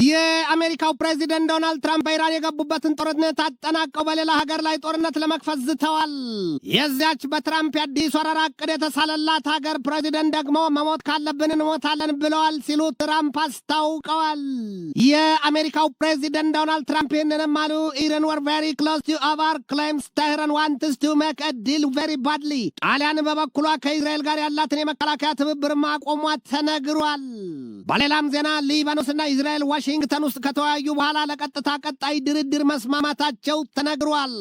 የአሜሪካው ፕሬዚደንት ዶናልድ ትራምፕ በኢራን የገቡበትን ጦርነት አጠናቀው በሌላ ሀገር ላይ ጦርነት ለመክፈት ዝተዋል። የዚያች በትራምፕ የአዲስ ወረራ ዕቅድ የተሳለላት ሀገር ፕሬዚደንት ደግሞ መሞት ካለብን እንሞታለን ብለዋል ሲሉ ትራምፕ አስታውቀዋል። የአሜሪካው ፕሬዚደንት ዶናልድ ትራምፕ ይህንንም አሉ። ኢራን were very close to our claims Tehran wants to make a deal very badly። ጣሊያን በበኩሏ ከእስራኤል ጋር ያላትን የመከላከያ ትብብር ማቆሟ ተነግሯል። በሌላም ዜና ሊባኖስና እስራኤል ዋሽንግተን ውስጥ ከተወያዩ በኋላ ለቀጥታ ቀጣይ ድርድር መስማማታቸው ተነግሯል።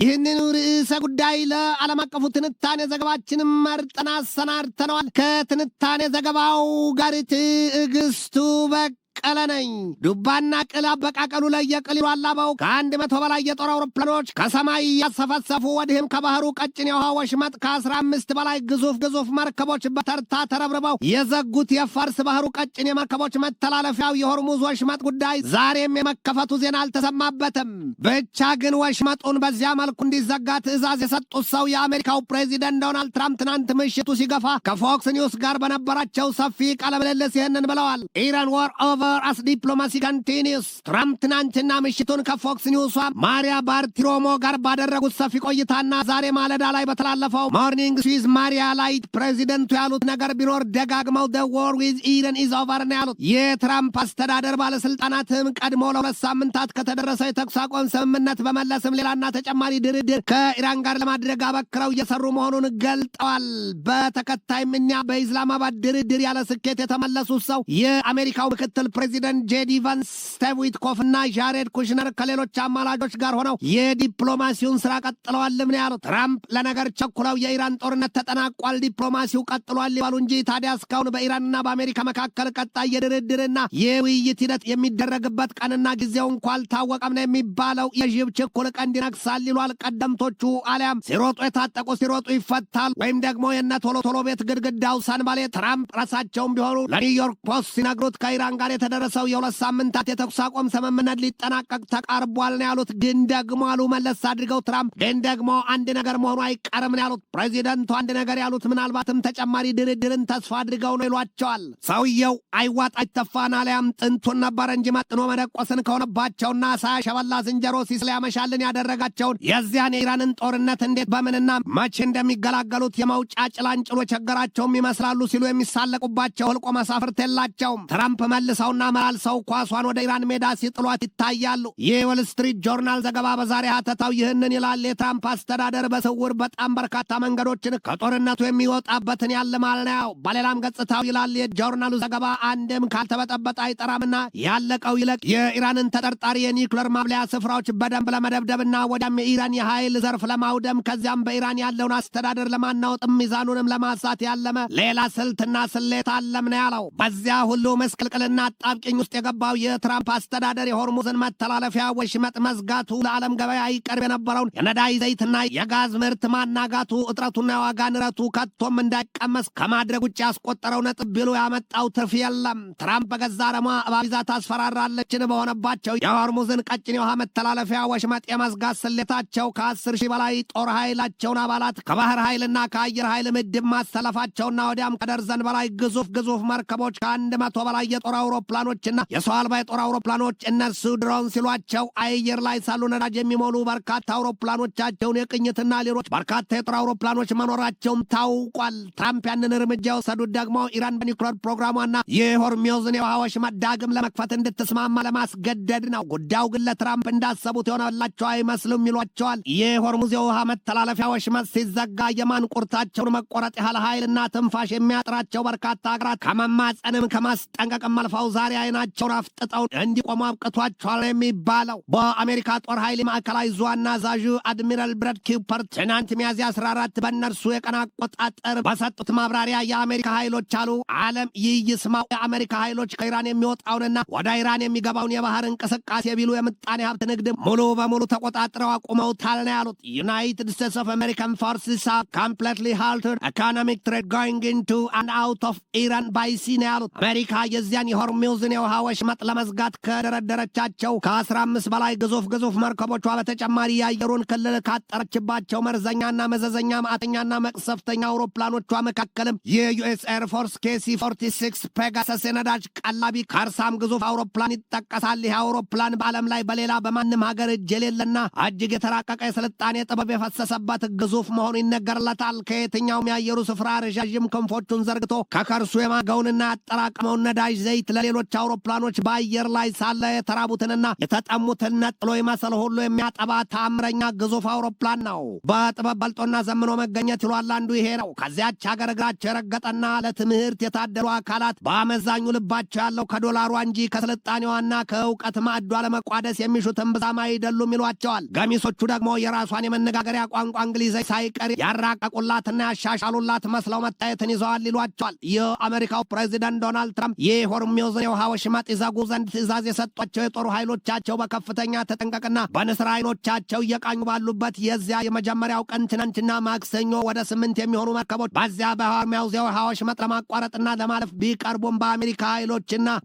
ይህንን ርዕሰ ጉዳይ ለዓለም አቀፉ ትንታኔ ዘገባችን መርጠን አሰናድተነዋል። ከትንታኔ ዘገባው ጋር ትዕግስቱ በቀለ ነኝ። ዱባና ቅል አበቃቀሉ ለየቅል ይሏላበው ከ100 በላይ የጦር አውሮፕላኖች ከሰማይ ያሰፈሰፉ ወዲህም ከባህሩ ቀጭን የውሃ ወሽመጥ ከ15 በላይ ግዙፍ መርከቦች በተርታ ተረብርበው የዘጉት የፋርስ ባህሩ ቀጭን የመርከቦች መተላለፊያው የሆርሙዝ ወሽመጥ ጉዳይ ዛሬም የመከፈቱ ዜና አልተሰማበትም። ብቻ ግን ወሽመጡን በዚያ መልኩ እንዲዘጋ ትዕዛዝ የሰጡት ሰው የአሜሪካው ፕሬዚደንት ዶናልድ ትራምፕ ትናንት ምሽቱ ሲገፋ ከፎክስ ኒውስ ጋር በነበራቸው ሰፊ ቃለ ምልልስ ይህንን ብለዋል። ኢራን war over as diplomacy continues። ትራምፕ ትናንትና ምሽቱን ከፎክስ ኒውሷ ማሪያ ባርቲሮሞ ጋር ባደረጉት ሰፊ ቆይታና ዛሬ ማለዳ ላይ በተላለፈው ሞርኒንግ ስዊዝ ማሪያ ላይ ፕሬዚደንቱ ያሉት ነገር ቢኖር ደጋግመው the war with Iran is over ነው ያሉት። የትራምፕ አስተዳደር ባለስልጣናትም ቀድሞ ለ2 ሳምንታት ከተደረሰው የተኩስ አቁም ስምምነት በመለስም ሌላና ተጨማሪ ድርድር ከኢራን ጋር ለማድረግ አበክረው እየሰሩ መሆኑን ገልጠዋል። በተከታይም እኛ በኢስላማባድ ድርድር ያለ ስኬት የተመለሱት ሰው የአሜሪካው ምክትል ፕሬዚደንት ጄዲ ቫንስ፣ ስቲቭ ዊትኮፍ እና ጃሬድ ኩሽነር ከሌሎች አማላጆች ጋር ሆነው የዲፕሎማሲውን ስራ ቀጥለዋል ነው ያሉት። ትራምፕ ለነገር ቸኩለው የኢራን ጦርነት ተጠናቋል፣ ዲፕሎማሲው ቀጥሏል ይባሉ እንጂ ታዲያ እስካሁን በኢራንና በአሜሪካ መካከል ቀጣይ የድርድርና የውይይት ሂደት የሚደረግበት ቀንና ጊዜው እንኳ አልታወቀም ነው የሚባለው። የጅብ ችኩል ቀንድ ይነክሳል ይሏል ቀደምቶቹ። አሊያም ሲሮጡ የታጠቁ ሲሮጡ ይፈታል፣ ወይም ደግሞ የነ ቶሎ ቤት ግድግዳው ሰንባሌ። ትራምፕ ራሳቸውም ቢሆኑ ለኒውዮርክ ፖስት ሲነግሩት ከኢራን ጋር የተደረሰው የ2 ሳምንታት የተኩስ አቁም ስምምነት ሊጠናቀቅ ተቃርቧል ነው ያሉት። ግን ደግሞ አሉ መለስ አድርገው ትራምፕ ግን ደግሞ አንድ ነገር መሆኑ አይቀርም ነው ያሉት። ፕሬዚደንቱ አንድ ነገር ያሉት ምናልባትም ተጨማሪ ድርድርን ተስፋ አድርገው ነው ይሏቸዋል። ሰውየው አይዋጥ አይተፋን አሊያም ጥንቱን ነበር እንጂ መጥኖ መደቆስን ከሆነባቸውና ሳያሸበላ ዝንጀሮ ሲስል ያመሻልን ያደረጋቸውን የዚያን የኢራንን ጦርነት እንዴት በምንና መቼ እንደሚገላገሉት የመውጫ ጭላንጭሎ ቸገራቸውም ይመስላሉ ሲሉ የሚሳለቁባቸው ህልቆ መሳፍርት የላቸውም። ትራምፕ መልሰውና መላልሰው ኳሷን ወደ ኢራን ሜዳ ሲጥሏት ይታያሉ። የዎል ስትሪት ጆርናል ዘገባ በዛሬ ሀተታው ይህንን ይላል። የትራምፕ አስተዳደር በስውር በጣም በርካታ መንገዶችን ከጦርነቱ የሚወጣበትን ያልማል ነው። በሌላም ገጽታው ይላል የጆርናሉ ዘገባ አንድም ካልተበጠበጠ አይጠራምና ያለቀው ይለቅ። የኢራንን ተጠርጣሪ የኒውክሌር ማብለያ ስፍራዎች በደንብ ለመደብደብና ወዲያም የኢራን የኃይል ዘርፍ ለማውደም ከዚያም በኢራን ያለውን አስተዳደር ለማናወጥ ሚዛኑንም ለማሳት ያለመ ሌላ ስልትና ስሌት አለም ነው ያለው። በዚያ ሁሉ መስቀልቅልና አጣብቂኝ ውስጥ የገባው የትራምፕ አስተዳደር የሆርሙዝን መተላለፊያ ወሽመጥ መዝጋቱ፣ ለዓለም ገበያ ይቀርብ የነበረውን የነዳጅ ዘይትና የጋዝ ምርት ማናጋቱ፣ እጥረቱና የዋጋ ንረቱ ከቶም እንዳይቀመስ ከማድረግ ውጭ ያስቆጠረው ነጥብ ቢሉ ያመጣው ትርፍ የለም። ትራምፕ በገዛ ረማ እባብ ይዛ ታስፈራራለችን በሆነባቸው የሆርሙዝን ቀጭን የውሃ መተላለፊያ ወሽመጥ የመዝጋት ስሌታቸው ከ10 ሺህ በላይ ጦር ኃይላቸውን አባላት ከባህር ኃይልና ከአየር ኃይል ምድብ ማሰለፋቸውና ወዲያም ከደርዘን በላይ ግዙፍ መርከቦች ከ100 በላይ የጦር አውሮፕላኖችና የሰው አልባ የጦር አውሮፕላኖች እነሱ ድሮን ሲሏቸው አየር ላይ ሳሉ ነዳጅ የሚሞሉ በርካታ አውሮፕላኖቻቸውን የቅኝትና ሌሎች በርካታ የጦር አውሮፕላኖች መኖራቸውም ታውቋል። ትራምፕ ያንን እርምጃ የወሰዱት ደግሞ ኢራን በኒውክሌር ፕሮግራሟና የሆርሙዝን የውሃ ወሽመጥ ዳግም ለመክፈት እንድትስማማ ለማስገደድ ነው። ጉዳዩ ግን ለትራምፕ እንዳሰቡት የሆነላቸው አይመስልም ይሏቸዋል። የሆርሙዝ የውሃ መተላለፊያ ወሽመጥ ሲዘጋ የማንቁርታቸውን መቆረጥ ያህል ኃይልና ትንፋሽ የሚያጥራቸው በርካታ ሀገራት ከመማጸንም ከማስጠንቀቅም አልፈው ዛሬ አይናቸውን አፍጥጠው እንዲቆሙ አብቅቷቸዋል የሚባለው። በአሜሪካ ጦር ኃይል ማዕከላዊ ዕዝ ዋና አዛዡ አድሚራል ብራድ ኪውፐር ትናንት ሚያዝያ 14 በእነርሱ የቀን አቆጣጠር በሰጡት ማብራሪያ የአሜሪካ ኃይሎች አሉ ዓለም ይስማው የአሜሪካ ኃይሎች ከኢራን የሚወጣውንና ወደ ኢራን የሚገባውን የባህር እንቅስቃሴ ቢሉ የምጣኔ ሀብት ንግድ ሙሉ በሙሉ ተቆጣጥረው አቁመውታል ነው ያሉት። ዩናይትድ ስቴትስ ኦፍ አሜሪካን ፎርስስ completely halted economic trade going into and out of Iran by sea ነው ያሉት። አሜሪካ የዚያን የሆርሙዝ የሆርሙዝን የውሃ ወሽመጥ ለመዝጋት ከደረደረቻቸው ከ15 በላይ ግዙፍ መርከቦቿ በተጨማሪ የአየሩን ክልል ካጠረችባቸው መርዘኛና መዘዘኛ ማዕተኛና መቅሰፍተኛ አውሮፕላኖቿ መካከልም የዩኤስ ኤርፎርስ KC-46 ፔጋሰስ የነዳጅ ቀላቢ ካርሳም ግዙፍ አውሮፕላን ይጠቀሳል። ይህ አውሮፕላን በዓለም ላይ በሌላ በማንም ሀገር እጅ የሌለና እጅግ የተራቀቀ የስልጣኔ ጥበብ የፈሰሰበት ግዙፍ መሆኑ ይነገርለታል። ከየትኛውም የአየሩ ስፍራ ረዣዥም ክንፎቹን ዘርግቶ ከከርሱ የማገውንና ያጠራቀመውን ነዳጅ ዘይት ለሌሎች አውሮፕላኖች በአየር ላይ ሳለ የተራቡትንና የተጠሙትን ነጥሎ ይመስል ሁሉ የሚያጠባ ታምረኛ ግዙፍ አውሮፕላን ነው። በጥበብ በልጦና ዘምኖ መገኘት ይሏል አንዱ ይሄ ነው። ከዚያች ሀገር እግራቸው የረገጠና ለትምህርት የታደሉ አካላት በአመዛኙ ልባቸው ያለው ከዶላሯ እንጂ ከስልጣኔዋና ከእውቀት ማዕዷ ለመቋደስ የሚሹትን ብዛም አይደሉም ይሏቸዋል። ገሚሶቹ ደግሞ የራሷን የመነጋገሪያ ቋንቋ እንግሊዘኛ ሳይቀር ያራቀቁላትና ያሻሻሉላት መስለው መታየትን ይዘዋል ይሏቸዋል። የአሜሪካው ፕሬዚደንት ዶናልድ ትራምፕ የሆርሙዝን የውሃ ወሽመጥ ይዘጉ ዘንድ ትዕዛዝ የሰጧቸው የጦር ኃይሎቻቸው በከፍተኛ ተጠንቀቅና በንስር አይኖቻቸው እየቃኙ ባሉበት የዚያ የመጀመሪያው ቀን ትናንትና ማክሰኞ ወደ 8 የሚሆኑ መርከቦች በዚያ በሆርሙዝ የውሃ ወሽመጥ ለማቋረጥና ለማለፍ ቢቀርቡም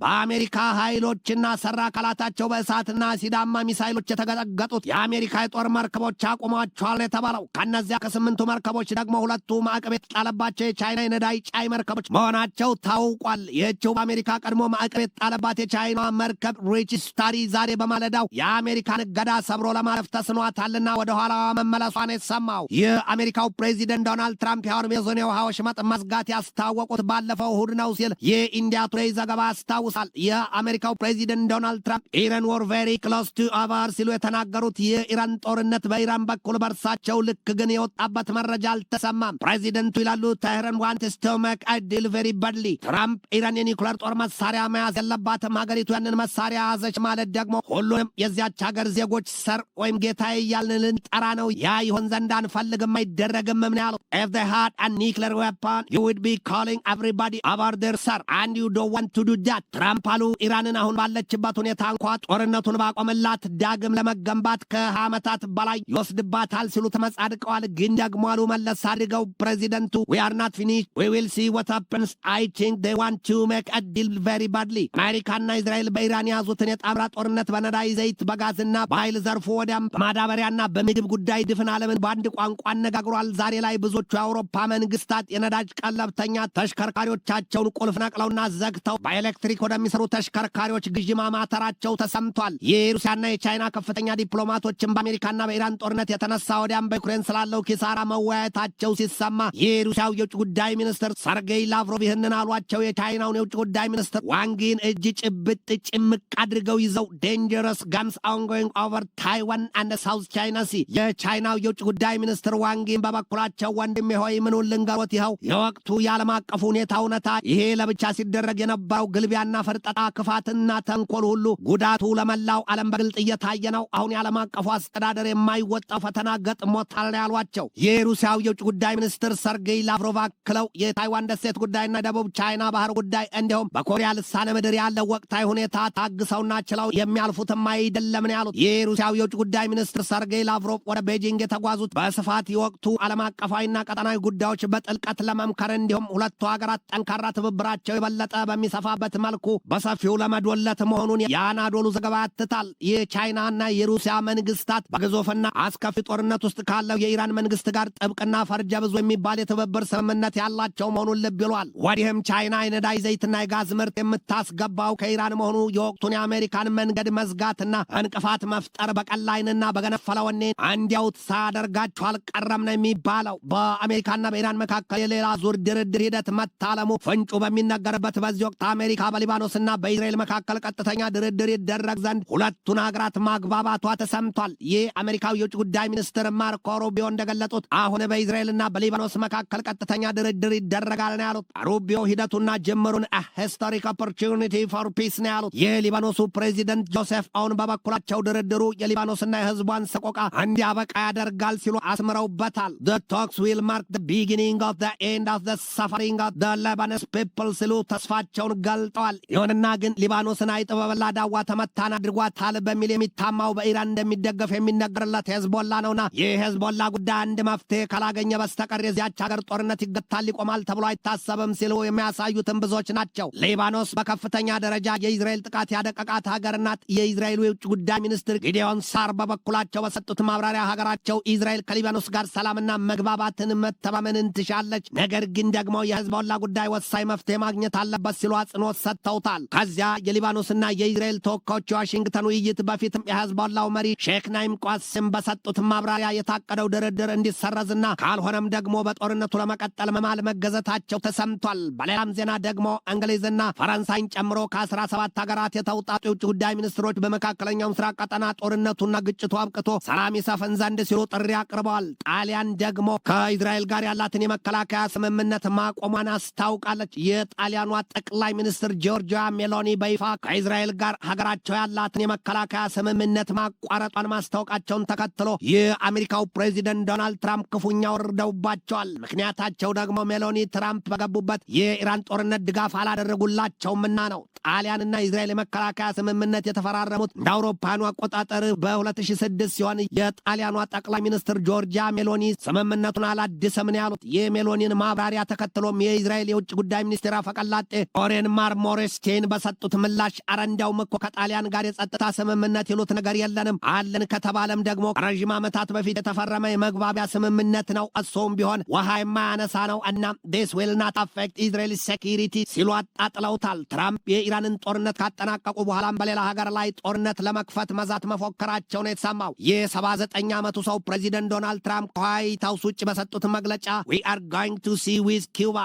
በአሜሪካ ኃይሎችና ሰራ አካላታቸው በእሳትና አሲዳማ ሚሳይሎች የተገጠገጡት የአሜሪካ የጦር መርከቦች አቁሟቸዋል የተባለው ከነዚያ ከ8ቱ መርከቦች ደግሞ 2ቱ ማዕቀብ የተጣለባቸው የቻይና የነዳጅ ጫኝ መርከቦች መሆናቸው ታውቋል። ይህችው በአሜሪካ ቀድሞ ማዕቀብ የተጣለባት የቻይና መርከብ ሪች ስታሪ ዛሬ በማለዳው የአሜሪካን እገዳ ሰብሮ ለማለፍ ተስኗታልና ወደ ኋላዋ መመለሷን የተሰማው የአሜሪካው ፕሬዚደንት ዶናልድ ትራምፕ የሆርሙዝን የውሃ ወሽመጥ መዝጋት ያስታወቁት ባለፈው እሁድ ነው ሲል የኢንዲያ ቱዴይ ዘገባ ያስታውሳል። የአሜሪካው ፕሬዚደንት ዶናልድ ትራምፕ ኢራን ወር ቬሪ ክሎስ ቱ ኦቨር ሲሉ የተናገሩት የኢራን ጦርነት በኢራን በኩል በርሳቸው ልክ ግን የወጣበት መረጃ አልተሰማም። ፕሬዚደንቱ ይላሉ ተህራን ዋንትስ ቱ ሜክ አ ዲል ቬሪ ባድሊ። ትራምፕ ኢራን የኒውክሌር ጦር መሳሪያ መያዝ የለባትም፣ ሀገሪቱ ያንን መሳሪያ ያዘች ማለት ደግሞ ሁሉንም የዚያች ሀገር ዜጎች ሰር ወይም ጌታዬ እያልን ልንጠራ ነው። ያ ይሆን ዘንድ አንፈልግም፣ አይደረግም ምን ያሉት if they had a nuclear weapon you would be calling everybody about their sir and you don't want to do that። ትራምፕ አሉ ኢራንን አሁን ባለችበት ሁኔታ እንኳ ጦርነቱን ባቆመላት ዳግም ለመገንባት ከዓመታት በላይ ይወስድባታል ሲሉ ተመጻድቀዋል። ግን ደግሞ አሉ መለስ አድርገው ፕሬዚደንቱ we are not finished we will see what happens I think they want to make a deal very badly። አሜሪካና እስራኤል በኢራን የያዙትን የጣምራ ጦርነት በነዳጅ ዘይት፣ በጋዝና በኃይል ዘርፉ ወዲያም በማዳበሪያና በምግብ ጉዳይ ድፍን ዓለምን በአንድ ቋንቋ አነጋግሯል። ዛሬ ላይ ብዙዎቹ የአውሮፓ መንግስታት የነዳጅ ቀለብተኛ ተሽከርካሪዎቻቸውን ቁልፍ ነቅለውና ዘግተው በኤሌክትሪክ ወደሚሰሩ ተሽከርካሪዎች ግዥ ማማተራቸው ተሰምቷል። የሩሲያና የቻይና ከፍተኛ ዲፕሎማቶችን በአሜሪካና በኢራን ጦርነት የተነሳ ወዲያም በዩክሬን ስላለው ኪሳራ መወያየታቸው ሲሰማ የሩሲያው የውጭ ጉዳይ ሚኒስትር ሰርጌይ ላቭሮቭ ይህንን አሏቸው። የቻይናውን የውጭ ጉዳይ ሚኒስትር ዋንጊን እጅ ጭብጥ ጭምቅ አድርገው ይዘው ዴንጀረስ ጋምስ ongoing over Taiwan and South China Sea። የቻይናው የውጭ ጉዳይ ሚኒስትር ዋንጊን በበኩላቸው ወንድሜ ሆይ ምኑን ልንገሮት፣ ይኸው የወቅቱ የዓለም አቀፉ ሁኔታ እውነታ ይሄ ለብቻ ሲደረግ የነበረው ግልቢያና ፈርጠጣ፣ ክፋትና ተንኮል ሁሉ ጉዳቱ ለመላው ዓለም በግልጥ እየታየ ነው። አሁን የዓለም አቀፉ አስተዳደር የማይወጣው ፈተና ገጥሞታል ያሏቸው የሩሲያው የውጭ ጉዳይ ሚኒስትር ሰርጌይ ላቭሮቭ አክለው የታይዋን ደሴት ጉዳይና ደቡብ ቻይና ባህር ጉዳይ እንዲሁም በኮሪያ ልሳነ ምድር ያለው ወቅታዊ ሁኔታ ታግሰውና ችለው የሚያልፉትም አይደለም ነው ያሉት። የሩሲያው የውጭ ጉዳይ ሚኒስትር ሰርጌይ ላቭሮቭ ወደ ቤጂንግ የተጓዙት በስፋት የወቅቱ ዓለም አቀፋዊና ቀጠናዊ ጉዳዮች በጥልቀት ለመምከር እንዲሁም ሁለቱ ሀገራት ጠንካራ ትብብራቸው የበለጠ በሚሰፋበት መልኩ በሰፊው ለመዶለት መሆኑን የአናዶሉ ዘገባ ያትታል። የቻይናና የሩሲያ መንግስታት በግዙፍና አስከፊ ጦርነት ውስጥ ካለው የኢራን መንግስት ጋር ጥብቅና ፈርጀ ብዙ የሚባል የትብብር ስምምነት ያላቸው መሆኑን ልብ ይሏል። ወዲህም ቻይና የነዳጅ ዘይትና የጋዝ ምርት የምታስገባው ከኢራን መሆኑ የወቅቱን የአሜሪካን መንገድ መዝጋትና እንቅፋት መፍጠር በቀላይንና በገነፈለ ወኔ እንዲያውት ሳያደርጋቸው አልቀረም ነው የሚባለው። በአሜሪካና በኢራን መካከል የሌላ ዙር ድርድር ሂደት መታለሙ ፍንጩ በሚነገርበት በዚህ ወቅት አሜሪካ በሊባኖስና በእስራኤል መካከል ቀጥተኛ ድርድር ይደረግ ዘንድ ሁለቱን ሀገራት ማግባባቷ ተሰምቷል። ይህ አሜሪካዊ የውጭ ጉዳይ ሚኒስትር ማርኮ ሩቢዮ እንደገለጡት አሁን በእስራኤልና በሊባኖስ መካከል ቀጥተኛ ድርድር ይደረጋል ነው ያሉት። ሩቢዮ ሂደቱና ጅምሩን ሂስቶሪክ ኦፖርቹኒቲ ፎር ፒስ ነው ያሉት። የሊባኖሱ ፕሬዚደንት ጆሴፍ አውን በበኩላቸው ድርድሩ የሊባኖስና የህዝቧን ሰቆቃ እንዲያበቃ ያደርጋል ሲሉ አስምረውበታል። the talks will mark the beginning of the end of the suffering of the Lebanese people ሲሉ ተስፋቸውን ገልጠዋል። ይሁንና ግን ሊባኖስን አይጥ በበላ ዳዋ ተመታን አድርጓታል በሚል የሚታማው በኢራን እንደሚደገፍ የሚነገርለት ሄዝቦላ ነውና ይህ ሄዝቦላ ጉዳይ አንድ መፍትሄ ካላገኘ በስተቀር የዚያች ሀገር ጦርነት ይገታል ይቆማል ተብሎ አይታሰብም ሲሉ የሚያሳዩትን ብዙዎች ናቸው። ሊባኖስ በከፍተኛ ደረጃ የእስራኤል ጥቃት ያደቀቃት ሀገር ናት። የእስራኤሉ የውጭ ጉዳይ ሚኒስትር ጊዲዮን ሳር በበኩላቸው በሰጡት ማብራሪያ ሀገራቸው እስራኤል ከሊባኖስ ጋር ሰላምና መግባባትን መተማመንን ትሻለች፣ ነገር ግን ደግሞ የህዝቦላ ጉዳይ ወሳኝ መፍትሄ ማግኘት አለበት ሲሉ አጽንኦት ሰጥተውታል። ከዚያ የሊባኖስና የእስራኤል ተወካዮች የዋሽንግተን ውይይት በፊትም የህዝቦላው መሪ ሼክ ናኢም ቃሲም በሰጡት ማብራሪያ የታቀደው ድርድር እንዲሰረዝና ካልሆነም ደግሞ በጦርነቱ ለመቀጠል መማል መገዘታቸው ተሰምቷል። በሌላም ዜና ደግሞ እንግሊዝና ፈረንሳይን ጨምሮ ከ17 ሀገራት የተውጣጡ የውጭ ጉዳይ ሚኒስትሮች በመካከለኛው ምስራቅ ቀጠና ጦርነቱና ግጭቱ አብቅቶ ሰላም ይሰፍን ዘንድ ሲሉ ጥሪ አቅርበዋል። ጣሊያን ደግሞ ከእስራኤል ጋር ያላትን የመከላከያ ስምምነት ማቆሟን አስታውቃለች። የጣሊያኗ ጠቅላይ ሚኒስትር ጆርጂያ ሜሎኒ በይፋ ከእስራኤል ጋር ሀገራቸው ያላትን የመከላከያ ስምምነት ማቋረጧን ማስታወቃቸውን ተከትሎ የአሜሪካው ፕሬዚደንት ዶናልድ ትራምፕ ክፉኛ ወርደውባቸዋል። ምክንያታቸው ደግሞ ሜሎኒ ትራምፕ በገቡበት የኢራን ጦርነት ድጋፍ አላደረጉላቸውምና ነው። ጣሊያንና እስራኤል የመከላከያ ስምምነት የተፈራረሙት እንደ አውሮፓውያኑ አቆጣጠር በ2006 ሲሆን የጣሊያኗ ጠቅላይ ሚኒስትር ጆርጂያ ሜሎኒ ስምምነቱን አላድስም ነው ያሉት። የሜሎኒን ማብራሪያ ተከትሎም የእስራኤል የውጭ ጉዳይ ሚኒስቴር አፈቀላጤ ኦሬን ማርሞሬስቴን በሰጡት ምላሽ አረንዳውም እኮ ከጣሊያን ጋር የጸጥታ ስምምነት ይሉት ነገር የለንም፣ አለን ከተባለም ደግሞ ከረዥም ዓመታት በፊት የተፈረመ የመግባቢያ ስምምነት ነው፣ እሱም ቢሆን ውሃ የማያነሳ ነው እና this will not affect Israel's security ሲሉ አጣጥለውታል። ትራምፕ የኢራንን ጦርነት ካጠናቀቁ በኋላም በሌላ ሀገር ላይ ጦርነት ለመክፈት መዛት መፎከራቸው ነው የተሰማው። የ79 ዓመቱ ሰው ፕሬዚደንት ዶናልድ ትራምፕ ከዋይት ሃውስ ውጭ በሰጡት መግለጫ we are going to see with Cuba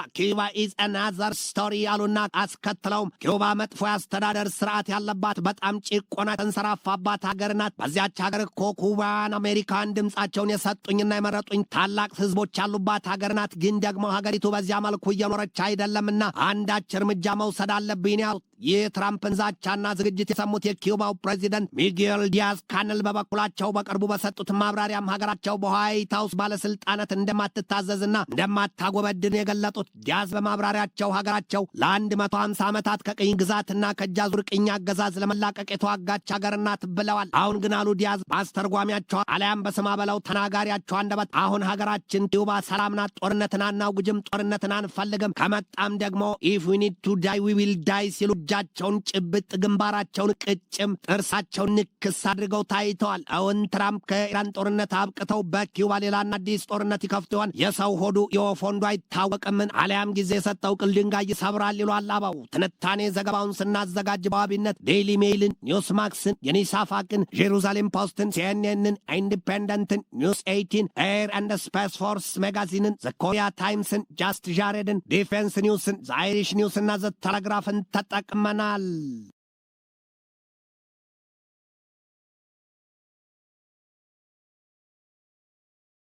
is another story ያሉና አስከትለውም ኪውባ መጥፎ ያስተዳደር ስርዓት ያለባት በጣም ጭቆና ተንሰራፋባት ሀገር ናት። በዚያች ሀገር እኮ ኩባን አሜሪካን ድምጻቸውን የሰጡኝና የመረጡኝ ታላቅ ህዝቦች ያሉባት ሀገር ናት። ግን ደግሞ ሀገሪቱ በዚያ መልኩ እየኖረች አይደለምና አንዳች እርምጃ መውሰድ አለብኝ ያሉት የትራምፕን ዛቻና ዝግጅት የሰሙት የኪውባው ፕሬዚደንት ሚጌል ዲያዝ ካነል በበኩላቸው በቅርቡ በሰጡት ማብራሪያም ሀገራቸው በዋይት ሃውስ ባለስልጣናት እንደማትታዘዝና እንደማታጎበድን የገለጡት ዲያዝ በማብራሪያቸው ሀገራቸው ለ150 ዓመታት ከቅኝ ግዛትና ከእጃዙር ቅኝ አገዛዝ ለመላቀቅ የተዋጋች ሀገር ናት ብለዋል። አሁን ግን አሉ ዲያዝ በአስተርጓሚያቸው አሊያም በስማ በለው ተናጋሪያቸው አንደበት አሁን ሀገራችን ኪውባ ሰላም ናት፣ ጦርነትን አናውጅም፣ ጦርነትን አንፈልግም፣ ከመጣም ደግሞ if we need to die we will die ሲሉ እጃቸውን ጭብጥ ግንባራቸውን ቅጭም ጥርሳቸውን ንክስ አድርገው ታይተዋል። አሁን ትራምፕ ከኢራን ጦርነት አብቅተው በኪውባ ሌላና አዲስ ጦርነት ይከፍቱ ይሆን? የሰው ሆዱ የወፍ ወንዱ አይታወቅምን? አሊያም ጊዜ የሰጠው ቅል ድንጋይ ይሰብራል ይሏል አበው። ትንታኔ ዘገባውን ስናዘጋጅ በዋቢነት ዴይሊ ሜይልን፣ ኒውስ ማክስን፣ የኒሳፋቅን፣ ጄሩሳሌም ፖስትን፣ ሲኤንኤንን፣ ኢንዲፔንደንትን፣ ኒውስ 18፣ ኤር ኤንድ ስፔስ ፎርስ ማጋዚንን፣ ዘ ኮሪያ ታይምስን፣ ጃስት ጃሬድን፣ ዲፌንስ ኒውስን፣ ዘ አይሪሽ ኒውስና ዘ ቴሌግራፍን ተጠቅመናል።